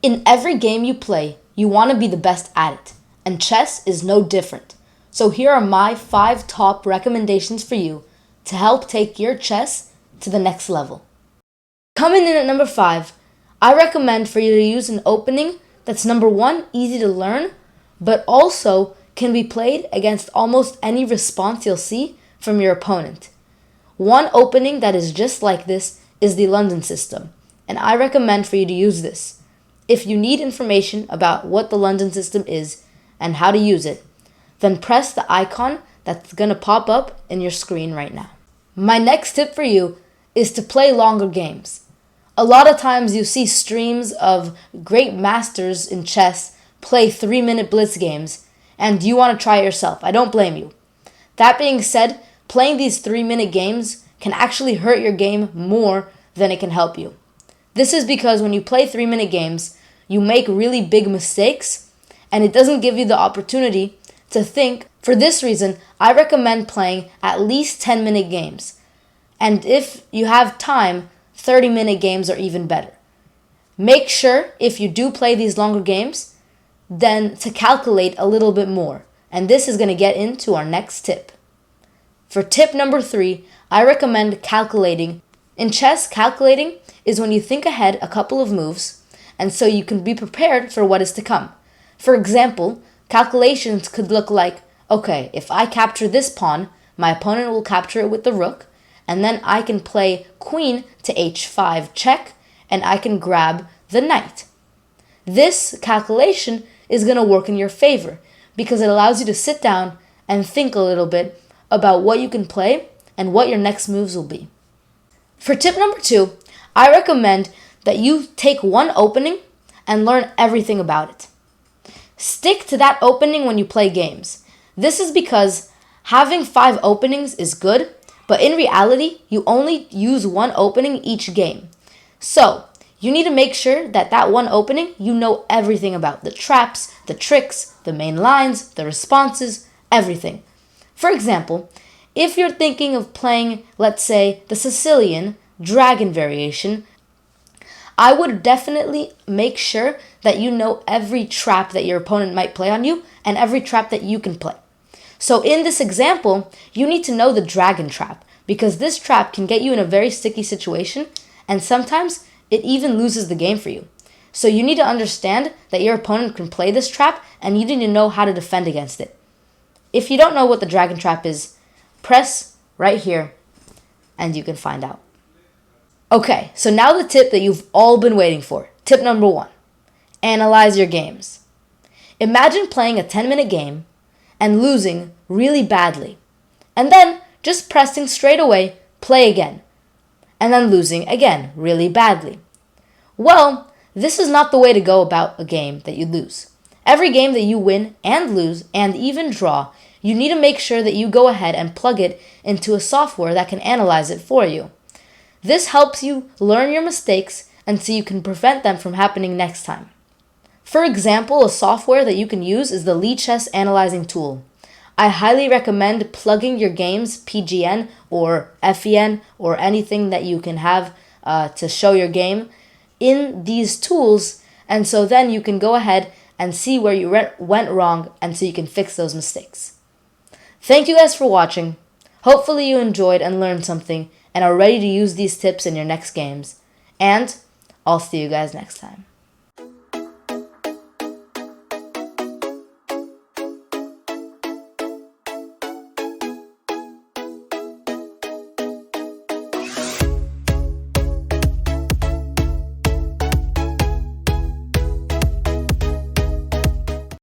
In every game you play, you want to be the best at it, and chess is no different. So here are my 5 top recommendations for you to help take your chess to the next level. Coming in at number 5, I recommend for you to use an opening that's number 1, easy to learn, but also can be played against almost any response you'll see from your opponent. One opening that is just like this is the London system, and I recommend for you to use this. If you need information about what the London system is and how to use it, then press the icon that's going to pop up in your screen right now. My next tip for you is to play longer games. A lot of times you see streams of great masters in chess play 3-minute blitz games, and you want to try it yourself. I don't blame you. That being said, playing these 3-minute games can actually hurt your game more than it can help you. This is because when you play 3-minute games, you make really big mistakes, and it doesn't give you the opportunity to think. For this reason, I recommend playing at least 10-minute games. And if you have time, 30-minute games are even better. Make sure, if you do play these longer games, then to calculate a little bit more. And this is going to get into our next tip. For tip number 3, I recommend calculating. In chess, calculating is when you think ahead a couple of moves, and so you can be prepared for what is to come. For example, calculations could look like, okay, if I capture this pawn, my opponent will capture it with the rook, and then I can play queen to h5 check, and I can grab the knight. This calculation is going to work in your favor because it allows you to sit down and think a little bit about what you can play and what your next moves will be. For tip number 2, I recommend that you take one opening and learn everything about it. Stick to that opening when you play games. This is because having 5 openings is good, but in reality, you only use one opening each game. So, you need to make sure that one opening you know everything about. The traps, the tricks, the main lines, the responses, everything. For example, if you're thinking of playing, let's say, the Sicilian dragon variation, I would definitely make sure that you know every trap that your opponent might play on you and every trap that you can play. So in this example, you need to know the dragon trap because this trap can get you in a very sticky situation, and sometimes it even loses the game for you. So you need to understand that your opponent can play this trap and you need to know how to defend against it. If you don't know what the dragon trap is, press right here and you can find out. Okay, so now the tip that you've all been waiting for. Tip number 1, analyze your games. Imagine playing a 10-minute game and losing really badly, and then just pressing straight away, play again, and then losing again really badly. Well, this is not the way to go about a game that you lose. Every game that you win and lose and even draw, you need to make sure that you go ahead and plug it into a software that can analyze it for you. This helps you learn your mistakes and so you can prevent them from happening next time. For example, a software that you can use is the Lichess Analyzing Tool. I highly recommend plugging your game's PGN or FEN or anything that you can have to show your game in these tools, and so then you can go ahead and see where you went wrong and so you can fix those mistakes. Thank you guys for watching. Hopefully you enjoyed and learned something and are ready to use these tips in your next games. And I'll see you guys next time.